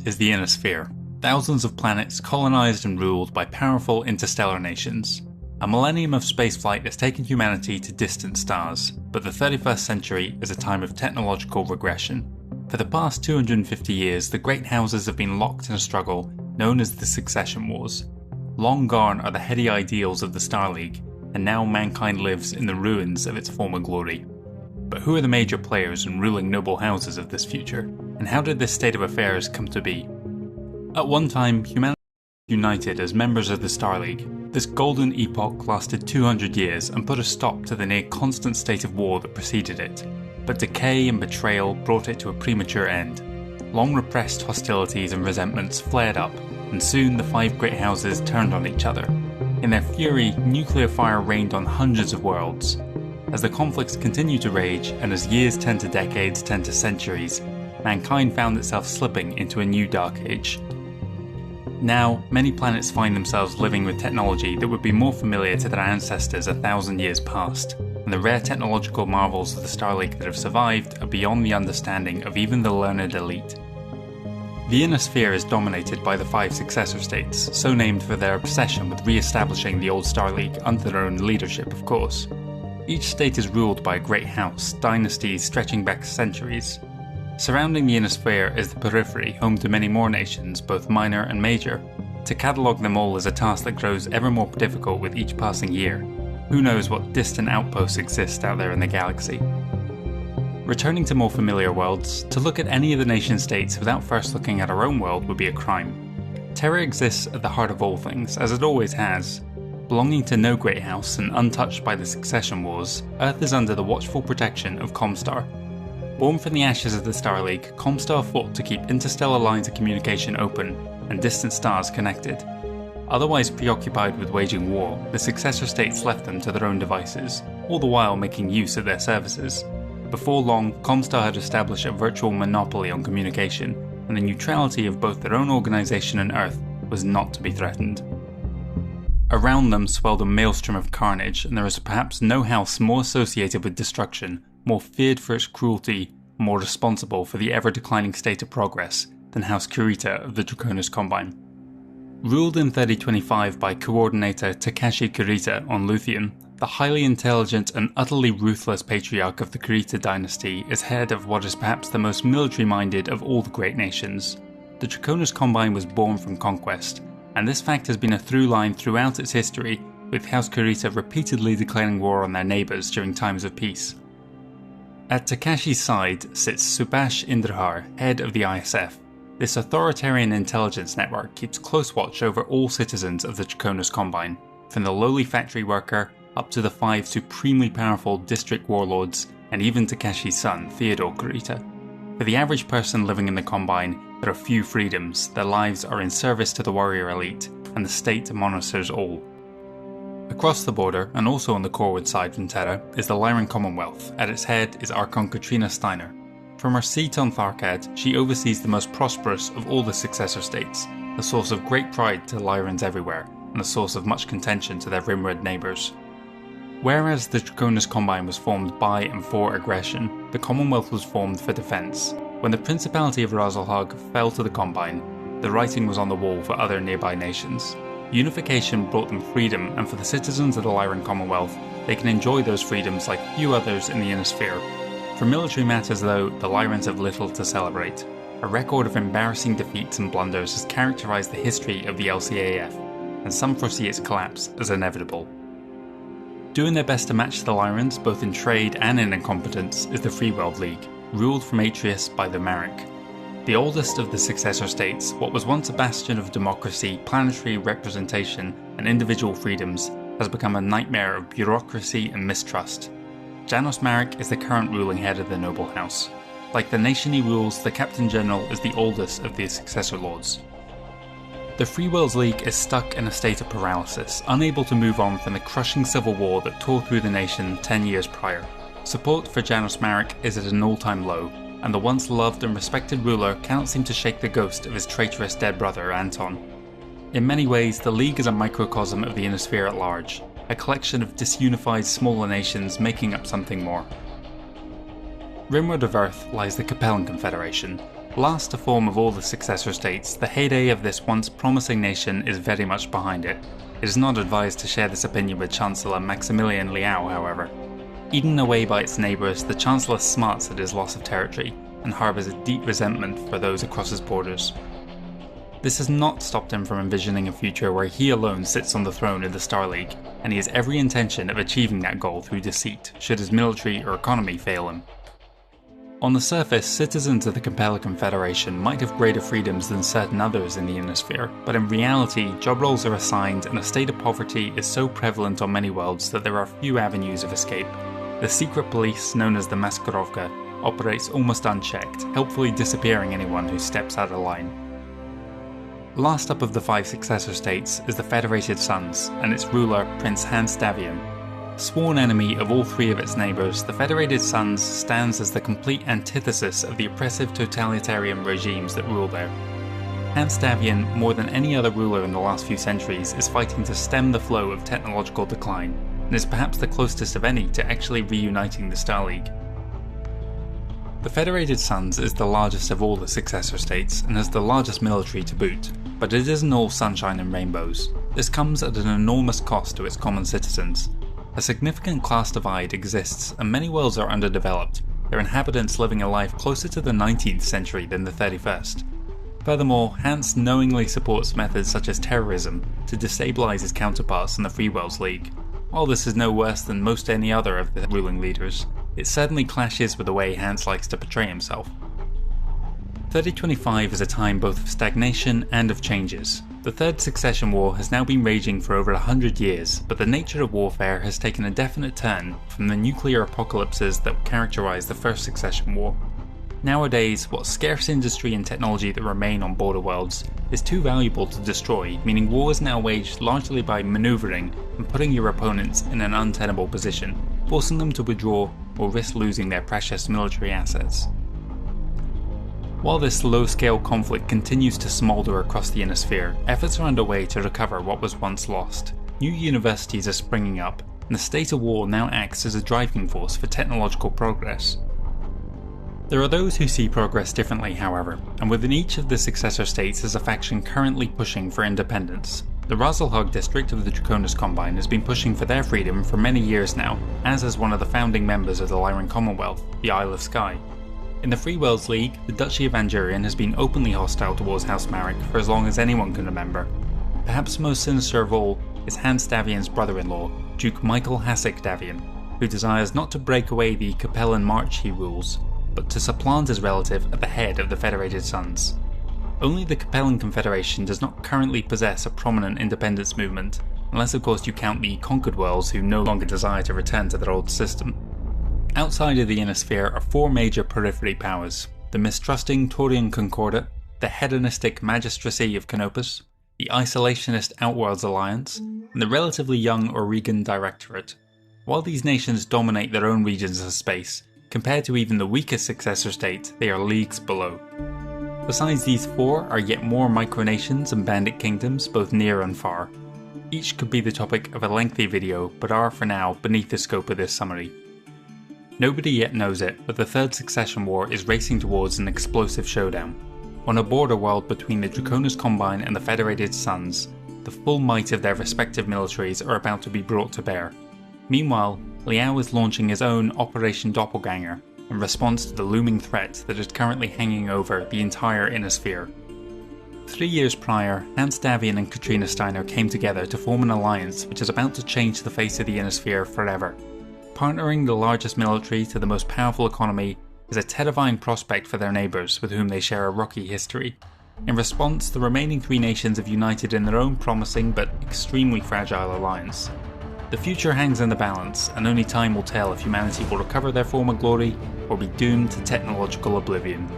is the inner sphere, thousands of planets colonized and ruled by powerful interstellar nations. A millennium of spaceflight has taken humanity to distant stars, but the 31st century is a time of technological regression. For the past 250 years, the great houses have been locked in a struggle known as the Succession Wars. Long gone are the heady ideals of the Star League, and now mankind lives in the ruins of its former glory. But who are the major players and ruling noble houses of this future, and how did this state of affairs come to be? At one time, humanity was united as members of the Star League. This golden epoch lasted 200 years and put a stop to the near constant state of war that preceded it. But decay and betrayal brought it to a premature end. Long repressed hostilities and resentments flared up, and soon the five great houses turned on each other. In their fury, nuclear fire rained on hundreds of worlds. As the conflicts continued to rage, and as years turned to decades turned to centuries, mankind found itself slipping into a new dark age. Now, many planets find themselves living with technology that would be more familiar to their ancestors 1,000 years past, and the rare technological marvels of the Star League that have survived are beyond the understanding of even the learned elite. The inner sphere is dominated by the five successor states, so named for their obsession with re-establishing the old Star League under their own leadership, of course. Each state is ruled by a great house, dynasties stretching back centuries. Surrounding the inner sphere is the periphery, home to many more nations, both minor and major. To catalogue them all is a task that grows ever more difficult with each passing year. Who knows what distant outposts exist out there in the galaxy? Returning to more familiar worlds, to look at any of the nation states without first looking at our own world would be a crime. Terra exists at the heart of all things, as it always has. Belonging to no great house and untouched by the Succession Wars, Earth is under the watchful protection of Comstar. Born from the ashes of the Star League, Comstar fought to keep interstellar lines of communication open and distant stars connected. Otherwise preoccupied with waging war, the successor states left them to their own devices, all the while making use of their services. Before long, Comstar had established a virtual monopoly on communication, and the neutrality of both their own organisation and Earth was not to be threatened. Around them swelled a maelstrom of carnage, and there is perhaps no house more associated with destruction, more feared for its cruelty, more responsible for the ever-declining state of progress than House Kurita of the Draconis Combine. Ruled in 3025 by Coordinator Takashi Kurita on Luthien, the highly intelligent and utterly ruthless patriarch of the Kurita dynasty is head of what is perhaps the most military-minded of all the great nations. The Draconis Combine was born from conquest, and this fact has been a through line throughout its history, with House Kurita repeatedly declaring war on their neighbours during times of peace. At Takashi's side sits Subhash Indrahar, head of the ISF. This authoritarian intelligence network keeps close watch over all citizens of the Draconis Combine, from the lowly factory worker up to the five supremely powerful district warlords and even Takashi's son, Theodore Kurita. For the average person living in the Combine, there are few freedoms, their lives are in service to the warrior elite, and the state monitors all. Across the border, and also on the Corwood side from Terra, is the Lyran Commonwealth. At its head is Archon Katrina Steiner. From her seat on Tharkad, she oversees the most prosperous of all the successor states, a source of great pride to Lyrans everywhere, and a source of much contention to their Rimworld neighbours. Whereas the Draconis Combine was formed by and for aggression, the Commonwealth was formed for defence. When the Principality of Razelhag fell to the Combine, the writing was on the wall for other nearby nations. Unification brought them freedom, and for the citizens of the Lyran Commonwealth, they can enjoy those freedoms like few others in the Inner Sphere. For military matters though, the Lyrans have little to celebrate. A record of embarrassing defeats and blunders has characterised the history of the LCAF, and some foresee its collapse as inevitable. Doing their best to match the Lyrans, both in trade and in incompetence, is the Freeworld League, ruled from Atreus by the Marek. The oldest of the successor states, what was once a bastion of democracy, planetary representation, and individual freedoms, has become a nightmare of bureaucracy and mistrust. Janos Marek is the current ruling head of the noble house. Like the nation he rules, the Captain General is the oldest of the successor lords. The Freeworlds League is stuck in a state of paralysis, unable to move on from the crushing civil war that tore through the nation 10 years prior. Support for Janos Marek is at an all-time low, and the once loved and respected ruler cannot seem to shake the ghost of his traitorous dead brother Anton. In many ways, the League is a microcosm of the Inner Sphere at large, a collection of disunified smaller nations making up something more. Rimward of Earth lies the Capellan Confederation. Last to form of all the successor states, the heyday of this once promising nation is very much behind it. It is not advised to share this opinion with Chancellor Maximilian Liao, however. Eaten away by its neighbours, the Chancellor smarts at his loss of territory, and harbours a deep resentment for those across his borders. This has not stopped him from envisioning a future where he alone sits on the throne in the Star League, and he has every intention of achieving that goal through deceit, should his military or economy fail him. On the surface, citizens of the Capella Confederation might have greater freedoms than certain others in the Inner Sphere, but in reality, job roles are assigned and a state of poverty is so prevalent on many worlds that there are few avenues of escape. The secret police, known as the Maskirovka, operates almost unchecked, helpfully disappearing anyone who steps out of line. Last up of the 5 successor states is the Federated Suns, and its ruler, Prince Hans Davian. Sworn enemy of all 3 of its neighbours, the Federated Suns stands as the complete antithesis of the oppressive totalitarian regimes that rule there. Hans Davian, more than any other ruler in the last few centuries, is fighting to stem the flow of technological decline, and is perhaps the closest of any to actually reuniting the Star League. The Federated Suns is the largest of all the successor states, and has the largest military to boot, but it isn't all sunshine and rainbows. This comes at an enormous cost to its common citizens. A significant class divide exists, and many worlds are underdeveloped, their inhabitants living a life closer to the 19th century than the 31st. Furthermore, Hans knowingly supports methods such as terrorism to destabilise his counterparts in the Free Worlds League. While this is no worse than most any other of the ruling leaders, it certainly clashes with the way Hans likes to portray himself. 3025 is a time both of stagnation and of changes. The Third Succession War has now been raging for over 100 years, but the nature of warfare has taken a definite turn from the nuclear apocalypses that characterised the First Succession War. Nowadays, what scarce industry and technology that remain on border worlds is too valuable to destroy, meaning war is now waged largely by manoeuvring and putting your opponents in an untenable position, forcing them to withdraw or risk losing their precious military assets. While this low-scale conflict continues to smoulder across the Inner Sphere, efforts are underway to recover what was once lost. New universities are springing up, and the state of war now acts as a driving force for technological progress. There are those who see progress differently, however, and within each of the successor states is a faction currently pushing for independence. The Razelhug district of the Draconis Combine has been pushing for their freedom for many years now, as has one of the founding members of the Lyran Commonwealth, the Isle of Skye. In the Free Worlds League, the Duchy of Angurian has been openly hostile towards House Marek for as long as anyone can remember. Perhaps most sinister of all is Hans Davian's brother-in-law, Duke Michael Hasek Davian, who desires not to break away the Capellan march he rules, but to supplant his relative at the head of the Federated Suns. Only the Capellan Confederation does not currently possess a prominent independence movement, unless of course you count the conquered worlds who no longer desire to return to their old system. Outside of the Inner Sphere are 4 major periphery powers: the mistrusting Taurian Concordat, the hedonistic Magistracy of Canopus, the isolationist Outworlds Alliance, and the relatively young Oregon Directorate. While these nations dominate their own regions of space, compared to even the weakest successor state, they are leagues below. Besides these 4 are yet more micronations and bandit kingdoms, both near and far. Each could be the topic of a lengthy video, but are for now beneath the scope of this summary. Nobody yet knows it, but the Third Succession War is racing towards an explosive showdown. On a border world between the Draconis Combine and the Federated Suns, the full might of their respective militaries are about to be brought to bear. Meanwhile, Liao is launching his own Operation Doppelganger in response to the looming threat that is currently hanging over the entire Inner Sphere. 3 years prior, Hans Davian and Katrina Steiner came together to form an alliance which is about to change the face of the Inner Sphere forever. Partnering the largest military to the most powerful economy is a terrifying prospect for their neighbours with whom they share a rocky history. In response, the remaining 3 nations have united in their own promising but extremely fragile alliance. The future hangs in the balance, and only time will tell if humanity will recover their former glory or be doomed to technological oblivion.